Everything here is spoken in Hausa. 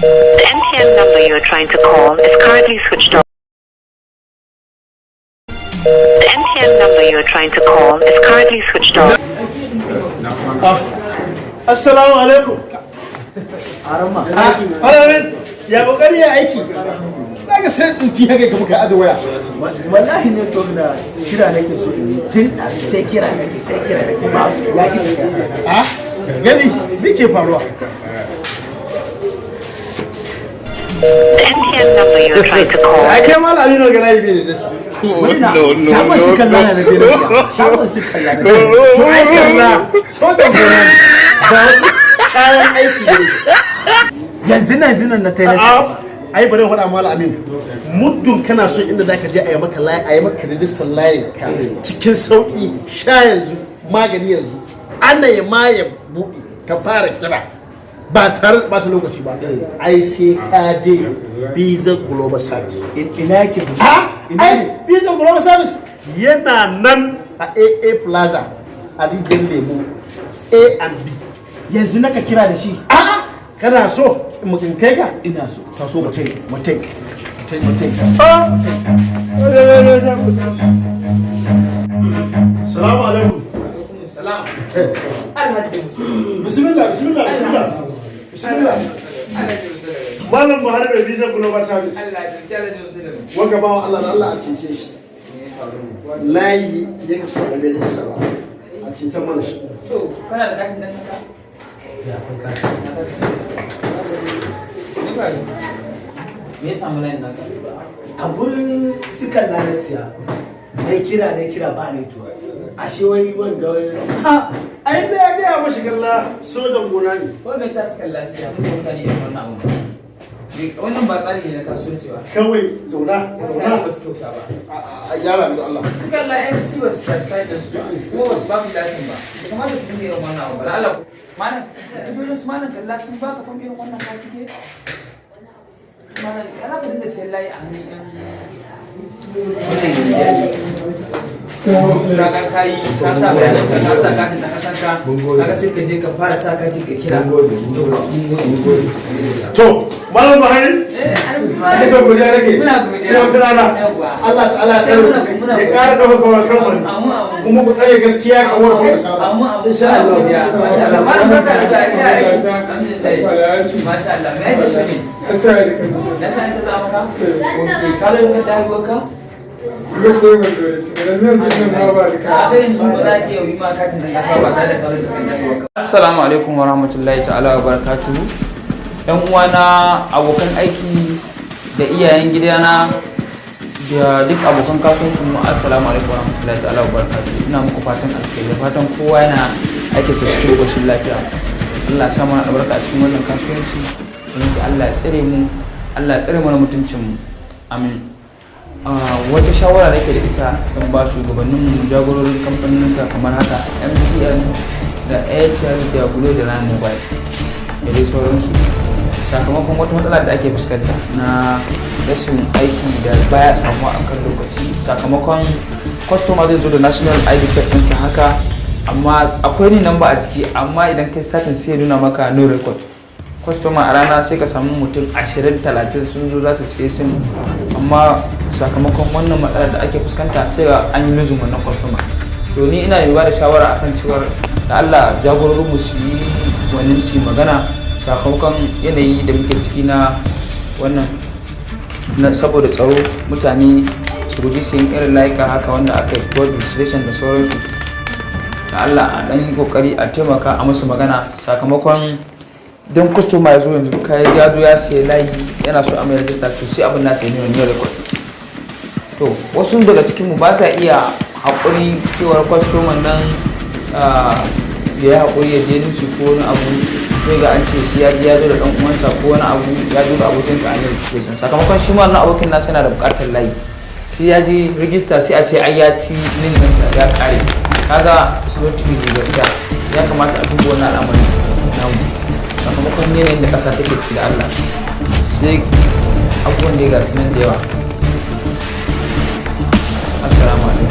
The MTN number you are trying to call is currently switched off. The MTN number you are trying to call is currently switched off. Assalamu alaikum. Alamin, ya kokari ya aiki. Daga sai tsuki haka kuma ka aje waya. Wallahi ne to da kira nake so in tun sai kira nake ba ya ki Ha? Gani me ke faruwa? The MTN number you are trying to call. Ai kai mal Aminu ga nayi bai da su. sabon su kalla na da sabon su kalla na To ai kalla sojan gona ba wasu kayan aiki ne. yanzu nan na tayi Ai bari faɗa mal Aminu. Muddin kana so inda zaka je a yi maka layi a yi maka rijistar layin ka cikin sauki sha yanzu magani yanzu ana ya ma ya buɗe ka fara kira ba tare da ɓata lokaci ba ai sai ka je Visa Global Service. ina yake Ai Visa Global Service yana nan a AA Plaza a rijiyar lemu A and B. yanzu naka kira da shi Kana so mutum kai ka? ina so Ka so mutum. Salamu alaikum. Salam. Bismillah. Malam Buhari mai Visa Global Service. Wanga bawa Allah a cece shi. Layi ya kaso da bai da sara. A ceton mana shi. To, kana da katin dan kasa? ya kai ka Ni ba. Me ya samu layin naka? a gurin su kalla na siya na kira ba ne to ashe wai wanga A inda ya gaya mashi kalla sojan gona ne. Ko me yasa suka lasiya sun ko mutane irin wannan abu? Wannan ba tsari ne na kasuwanci ba. Kawai zauna. Ba su kyauta ba. A gyara da Allah. Suka la NCC ba su certify da su ba. Kuma ba su ba su lasin ba. Kamata su dinga irin wannan abu ba. Allah malam, tujojin su malam kalla sun baka fam irin wannan ka cike. Malam, kana ka dinga sayan layi a hannun yan kaga kai ka sa bayanan ka sa katin da kasan ka kaga sai ka je ka fara sa katin ka kira To, Malam Buhari. Ita godiya nake. Sai wata rana. Allah ta'ala ya ƙara ɗaukar kawai kamfani. Kuma ku tsare gaskiya ka wani kuma sa. Insha Allah. Masha Allah. Malam barka da lafiya. Alhamdulillah. Masha Allah. Me yake so ne? Na sa ta zama ka? Ka da ka ta haihuwa ka? Assalamu alaikum wa rahmatullahi ta'ala wa barakatuhu. Yan uwana, abokan aiki da iyayen gidana da duk abokan kasuwancin mu, assalamu alaikum wa rahmatullahi ta'ala wa barakatuhu. Ina muku fatan alkhairi, fatan kowa yana aiki sa cikin koshin lafiya. Allah ya sa mana albarka a cikin wannan kasuwanci. Allah ya tsare mu, Allah ya tsare mana mutuncin mu. Amin. Wata shawara da ke da ita don ba shugabannin jagororin kamfanin kamar haka MTN da Airtel da Glo da Line Mobile da dai sauransu, sakamakon wata matsala da ake fuskanta na rashin aiki da baya samuwa a kan lokaci, sakamakon customer zai zo da national ID card ɗinsa haka, amma akwai ni namba a ciki, amma idan kai satin sai ya nuna maka no record. Customer a rana sai ka samu mutum 20-30 sun zo za su siye sim, amma sakamakon wannan matsalar da ake fuskanta sai ga an yi luzin wannan customer. To ni ina ba da shawara akan cewar da Allah jagororin mu su yi wani su magana, sakamakon yanayi da muke ciki na wannan na saboda tsaro, mutane su guji siyan irin layuka haka wanda aka yi fraud registration da sauransu. Da Allah a dan yi kokari a taimaka a musu magana, sakamakon don customer ya zo yanzu ya zo ya sayi layi yana so a mai rajista, to sai abin nasa ya nuna new record. To wasu daga cikinmu ba sa iya haƙuri cewar customer nan ya yi haƙuri ya je nusu ko wani abu, sai ga an ce shi ya zo da ɗan uwansa ko wani abu ya zo da abokinsa a yin registration, sakamakon shi ma wannan abokin nasa yana da buƙatar layi, sai ya je register sai a ce ai ya ci link ɗinsa ya ƙare. Kaga su wata gaskiya ya kamata a duba wannan al'amari namu, sakamakon yanayin da ƙasa take ciki da Allah, sai abubuwan da ya gasu nan da yawa. Assalamu alaikum.